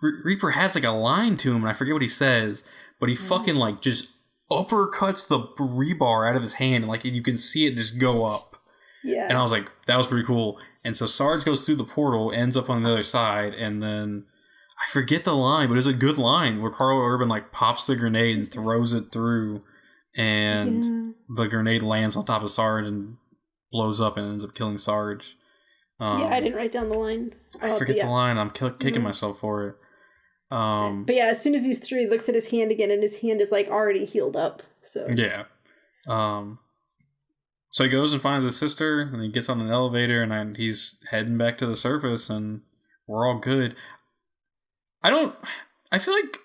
Reaper has like a line to him, and I forget what he says, but he fucking like just uppercuts the rebar out of his hand, and like you can see it just go up. Yeah. And I was like, that was pretty cool. And so Sarge goes through the portal, ends up on the other side, and then... I forget the line, but it's a good line where Carl Urban like pops the grenade and throws it through, and the grenade lands on top of Sarge and blows up and ends up killing Sarge. I didn't write down the line. I forget the line. I'm kicking myself for it. But yeah, as soon as he's through, he looks at his hand again, and his hand is like already healed up. So yeah. So he goes and finds his sister, and he gets on an elevator, and he's heading back to the surface, and we're all good. I feel like,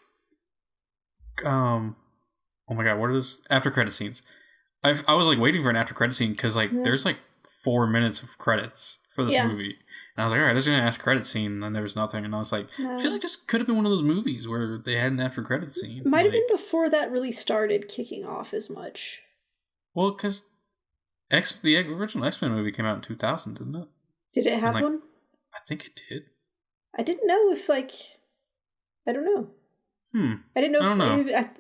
oh my god, what are those after credit scenes? I was like waiting for an after credit scene because like there's like 4 minutes of credits for this movie, And I was like, all right, this is going to after credit scene. And then there was nothing. And I was like, I feel like this could have been one of those movies where they had an after credit scene. Might have been before that really started kicking off as much. Well, because the original X-Men movie came out in 2000, didn't it? Did it have one? I think it did. I didn't know if, like... I don't know. I didn't know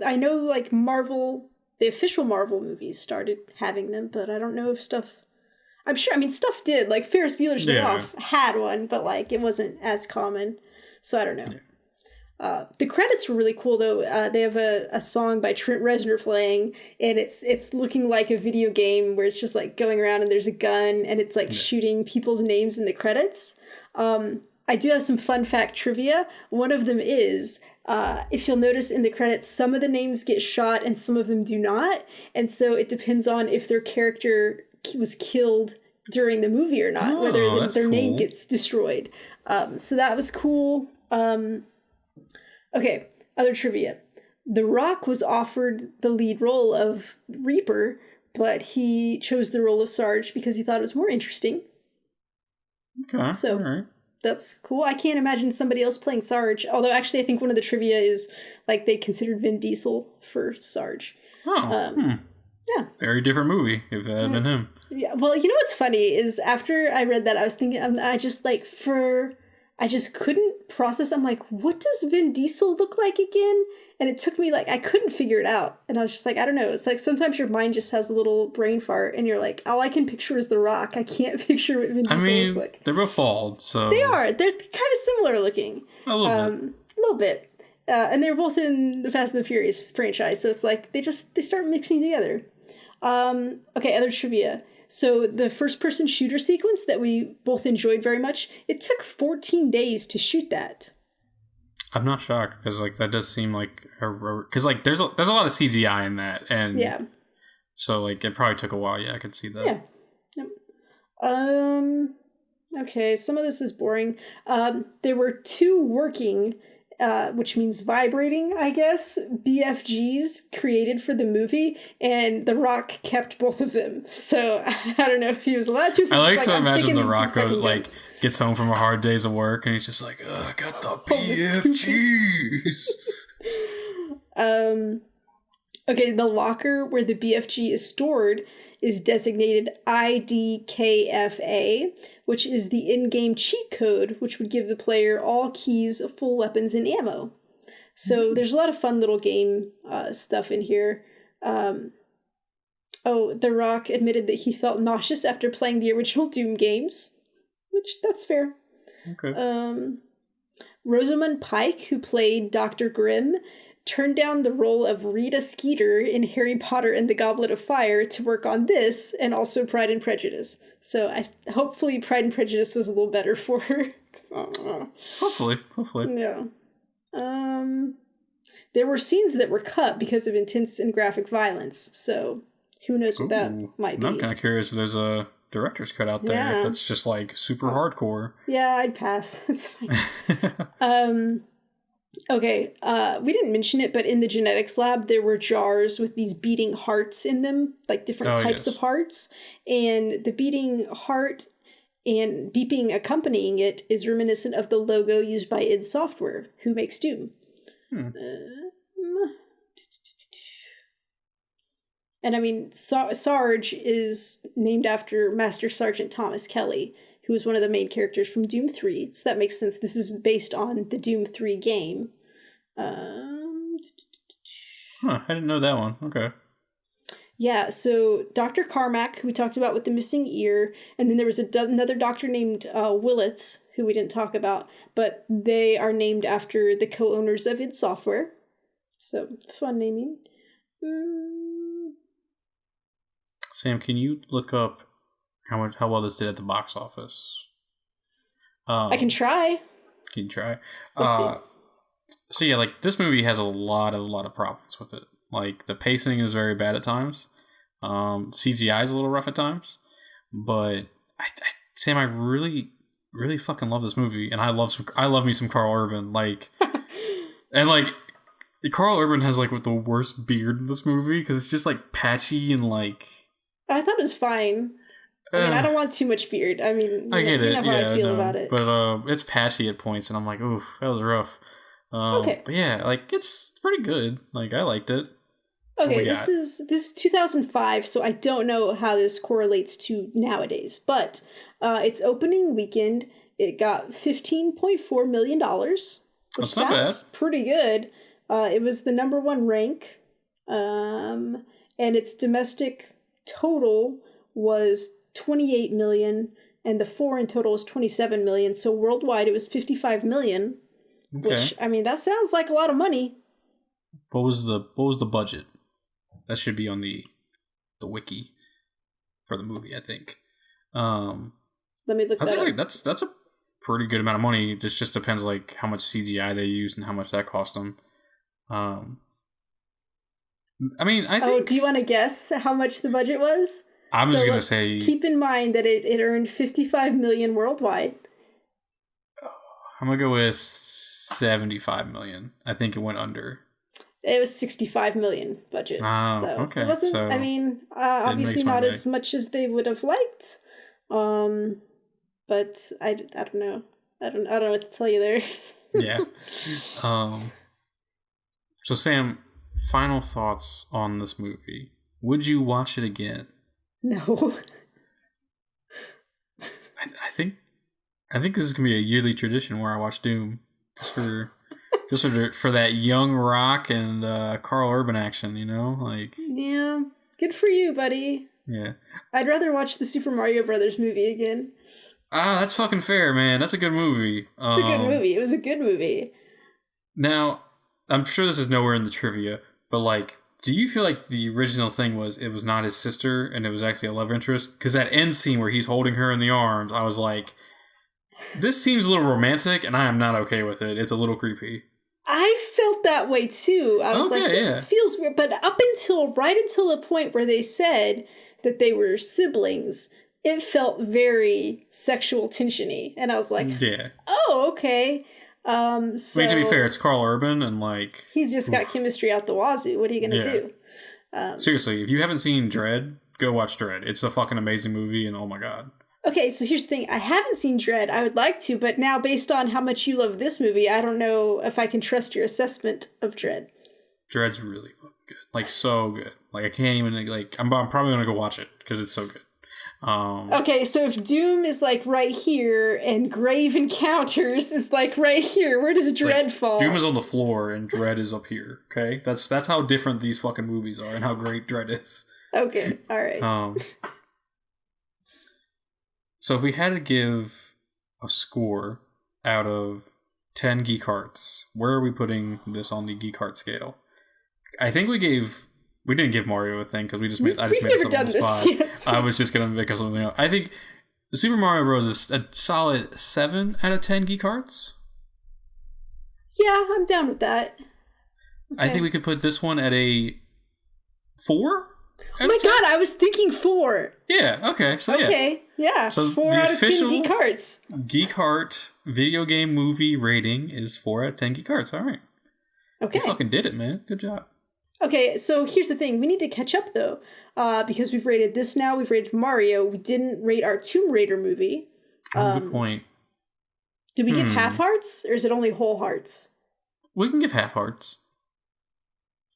I know, like, Marvel... The official Marvel movies started having them, but I don't know if stuff... I'm sure, I mean, stuff did. Like, Ferris Bueller's Day Off had one, but, like, it wasn't as common. So I don't know. Yeah. The credits were really cool, though. They have a song by Trent Reznor playing, and it's looking like a video game where it's just, like, going around and there's a gun, and it's, like, shooting people's names in the credits. I do have some fun fact trivia. One of them is... if you'll notice in the credits, some of the names get shot and some of them do not. And so it depends on if their character was killed during the movie or not, whether their name gets destroyed. So that was cool. Okay, other trivia. The Rock was offered the lead role of Reaper, but he chose the role of Sarge because he thought it was more interesting. Okay, so, all right. That's cool. I can't imagine somebody else playing Sarge. Although, actually, I think one of the trivia is, like, they considered Vin Diesel for Sarge. Oh, yeah. Very different movie if it had been him. Yeah, well, you know what's funny is after I read that, I was thinking, I just couldn't process. I'm like, what does Vin Diesel look like again? And it took me, like, I couldn't figure it out. And I was just like, I don't know. It's like sometimes your mind just has a little brain fart and you're like, all I can picture is The Rock. I can't picture what Vin Diesel looks like. They're both bald, so... They are. They're kind of similar looking. A little bit. And they're both in the Fast and the Furious franchise. So it's like, they start mixing together. Okay, other trivia. So the first-person shooter sequence that we both enjoyed very much, it took 14 days to shoot that. I'm not shocked because like that does seem like because like there's a lot of CGI in that, and so like it probably took a while. Yeah, I could see that. Yeah. Yep. Okay, some of this is boring. There were 2 working, which means vibrating, I guess, BFGs created for the movie, and The Rock kept both of them. So I don't know if he was allowed to. I like to imagine The Rock gets home from a hard day's of work, and he's just like, I got the BFGs. Okay, the locker where the BFG is stored is designated IDKFA, which is the in-game cheat code, which would give the player all keys, full weapons, and ammo. So there's a lot of fun little game stuff in here. The Rock admitted that he felt nauseous after playing the original Doom games, which that's fair. Okay. Rosamund Pike, who played Dr. Grimm, turned down the role of Rita Skeeter in Harry Potter and the Goblet of Fire to work on this, and also Pride and Prejudice. So hopefully Pride and Prejudice was a little better for her. Hopefully. Yeah. There were scenes that were cut because of intense and graphic violence, so who knows what that might be. I'm kind of curious if there's a director's cut out there that's just like super hardcore. Yeah, I'd pass. It's fine. Okay, we didn't mention it, but in the genetics lab, there were jars with these beating hearts in them, like different types of hearts. And the beating heart and beeping accompanying it is reminiscent of the logo used by id Software, who makes Doom. And I mean, Sarge is named after Master Sergeant Thomas Kelly, who is one of the main characters from Doom 3. So that makes sense. This is based on the Doom 3 game. I didn't know that one. Okay. Yeah, so Dr. Carmack, who we talked about with the missing ear, and then there was another doctor named Willits, who we didn't talk about, but they are named after the co-owners of id Software. So, fun naming. Sam, can you look up how well this did at the box office? I can try. Can you try? Let's see. So yeah, like this movie has a lot of problems with it. Like the pacing is very bad at times. CGI is a little rough at times. But Sam, I really fucking love this movie, and I love me some Carl Urban. Like, and like Carl Urban has like the worst beard in this movie because it's just like patchy and like. I thought it was fine. I mean, I don't want too much beard. I mean, I get you it. know how I feel about it. But it's patchy at points, and I'm like, ooh, that was rough. Okay. But yeah, like it's pretty good. Like I liked it. Okay, this is 2005, so I don't know how this correlates to nowadays. But its opening weekend, it got $15.4 million, which That's not bad. Pretty good. It was the number one rank, and its domestic total was 28 million, and the foreign total was 27 million. So worldwide, it was 55 million. Okay. Which, I mean, that sounds like a lot of money. What was the budget? That should be on the wiki for the movie, I think. Let me look that up. Like that's a pretty good amount of money. It just depends like how much CGI they use and how much that cost them. I mean, I think... Oh, do you want to guess how much the budget was? I'm just going to say... Keep in mind that it earned 55 million worldwide. I'm going to go with 75 million. I think it went under. It was 65 million budget. Oh, so okay. It wasn't, I mean, obviously not as much as they would have liked. But I don't know. I don't know what to tell you there. Yeah. So Sam, final thoughts on this movie. Would you watch it again? No. I think this is gonna be a yearly tradition where I watch Doom just for that young Rock and Carl Urban action, you know, like. Yeah, good for you, buddy. Yeah. I'd rather watch the Super Mario Brothers movie again. Ah, that's fucking fair, man. That's a good movie. It's a good movie. It was a good movie. Now, I'm sure this is nowhere in the trivia, but like, do you feel like the original thing was it was not his sister and it was actually a love interest? Because that end scene where he's holding her in the arms, I was like, this seems a little romantic, and I am not okay with it. It's a little creepy. I felt that way too. I was like, this feels weird. But right until the point where they said that they were siblings, it felt very sexual tensiony. And I was like, oh, okay. So, I mean, to be fair, it's Carl Urban, and like... He's just got chemistry out the wazoo. What are you going to do? Seriously, if you haven't seen Dredd, go watch Dredd. It's a fucking amazing movie, and oh my god. Okay, so here's the thing. I haven't seen Dredd. I would like to, but now based on how much you love this movie, I don't know if I can trust your assessment of Dredd. Dredd's really fucking good. Like, so good. Like, I can't even, like... I'm probably going to go watch it, because it's so good. Okay, so if Doom is like right here and Grave Encounters is like right here, where does Dredd fall? Doom is on the floor and Dredd is up here. Okay, that's how different these fucking movies are and how great Dredd is. Okay, all right. So if we had to give a score out of 10 Geek Hearts, where are we putting this on the Geek Heart scale? I think we didn't give Mario a thing because I just made this up on the spot. Yes. I was just gonna make up something else. I think Super Mario Bros. Is a solid 7 out of 10 Geek Hearts. Yeah, I'm down with that. Okay. I think we could put this one at a 4. Oh my god, I was thinking 4. Yeah. Okay. So yeah. So 4 out of 10 Geek Hearts. Geek Heart video game movie rating is 4 out of 10 Geek Hearts. All right. Okay. You fucking did it, man. Good job. Okay, so here's the thing. We need to catch up, though, because we've rated this now. We've rated Mario. We didn't rate our Tomb Raider movie. Good point. Did we give half hearts, or is it only whole hearts? We can give half hearts.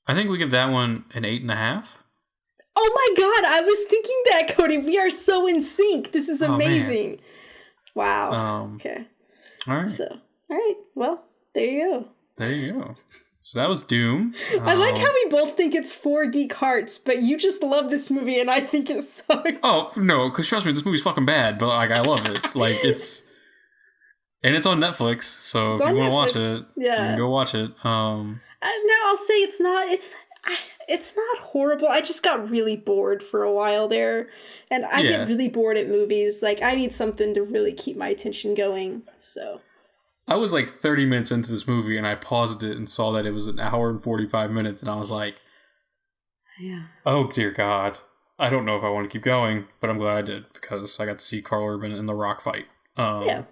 I think we give that one an 8.5. Oh my god, I was thinking that, Cody. We are so in sync. This is amazing. Wow. Okay. All right. So, all right. Well, there you go. There you go. So that was Doom. I like how we both think it's 4 Geek Hearts, but you just love this movie and I think it sucks. Oh, no, because trust me, this movie's fucking bad, but like I love it. Like it's on Netflix, so if you want to watch it, you can go watch it. Now I'll say it's not horrible. I just got really bored for a while there, and I get really bored at movies. Like I need something to really keep my attention going, so... I was like 30 minutes into this movie and I paused it and saw that it was an hour and 45 minutes and I was like, oh dear God, I don't know if I want to keep going, but I'm glad I did because I got to see Carl Urban and The Rock fight. Yeah.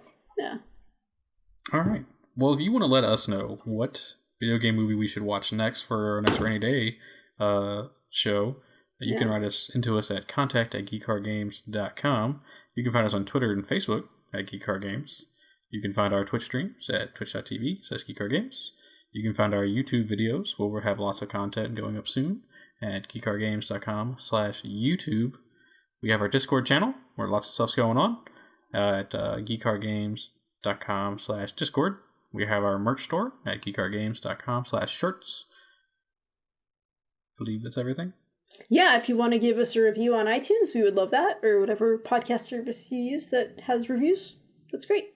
All right. Well, if you want to let us know what video game movie we should watch next for our next rainy day show, You can write us at contact@geekcardgames.com. You can find us on Twitter and Facebook at geekcardgames. You can find our Twitch streams at twitch.tv/geekcardgames. You can find our YouTube videos, where we'll have lots of content going up soon, at geekcardgames.com/YouTube. We have our Discord channel, where lots of stuff's going on, at geekcardgames.com/Discord. We have our merch store at geekcardgames.com/shirts. I believe that's everything. Yeah, if you want to give us a review on iTunes, we would love that, or whatever podcast service you use that has reviews. That's great.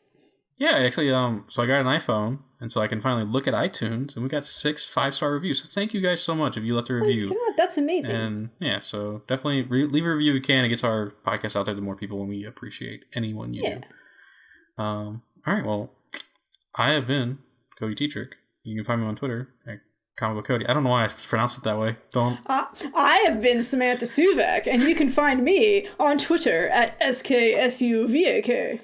Yeah, actually, so I got an iPhone, and so I can finally look at iTunes, and we got 6 5-star reviews. So thank you guys so much if you left a review. Oh my God, that's amazing. And yeah, so definitely leave a review if you can. It gets our podcast out there to more people, and we appreciate anyone you do. All right, well, I have been Cody Tetrick. You can find me on Twitter at Comic Book Cody. I don't know why I pronounced it that way. Don't. I have been Samantha Suvak, and you can find me on Twitter at SKSUVAK.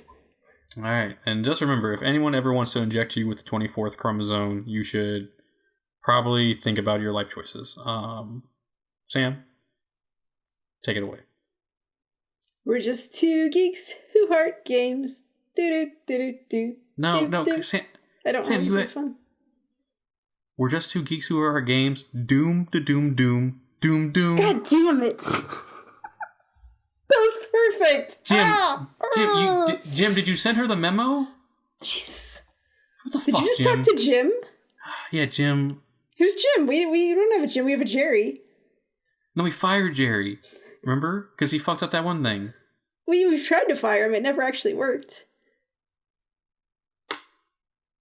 All right, and just remember, if anyone ever wants to inject you with the 24th chromosome, you should probably think about your life choices. Sam, take it away. We're just two geeks who heart games. Do. No, Sam. I don't Sam, have fun. We're just two geeks who are our games. Doom. God damn it! That was perfect. Jim, did you send her the memo? Jesus. What the Did fuck, you just Jim? talk to Jim? Yeah, Jim. Who's Jim? We don't have a Jim. We have a Jerry. No, we fired Jerry. Remember? Because he fucked up that one thing. We've tried to fire him. It never actually worked.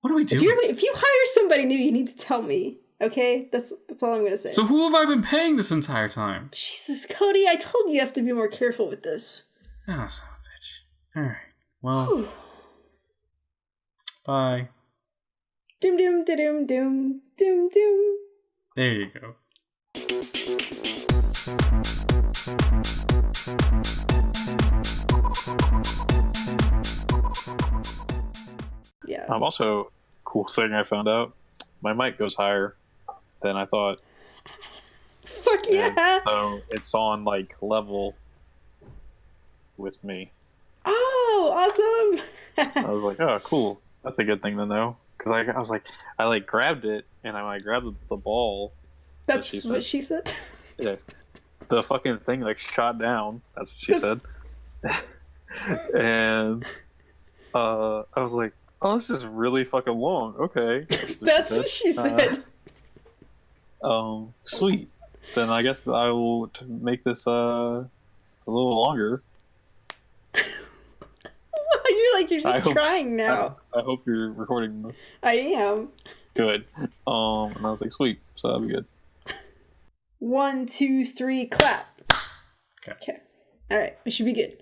What do we do? If you hire somebody new, you need to tell me. Okay? That's all I'm going to say. So who have I been paying this entire time? Jesus, Cody, I told you have to be more careful with this. Ah, son of a bitch. Alright. Well. Bye. Doom. There you go. Yeah. Also, cool thing I found out, my mic goes higher than I thought. Fuck yeah! So it's on like level with me. Oh, awesome! I was like, oh, cool. That's a good thing to know. Because I was like, I like grabbed it and I like grabbed the ball. That's what she said. Yes. The fucking thing like shot down. That's what she said. And I was like, oh, this is really fucking long. Okay. That's what she said. Sweet. Then I guess I will make this a little longer. You're just crying now. I hope you're recording this. I am. Good. And I was like, sweet. So that'll be good. 1, 2, 3, clap. Okay. All right. We should be good.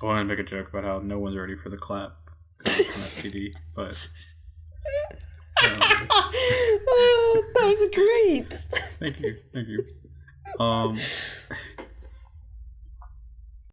I wanted to make a joke about how no one's ready for the clap because it's an STD, but. Oh, that was great. Thank you.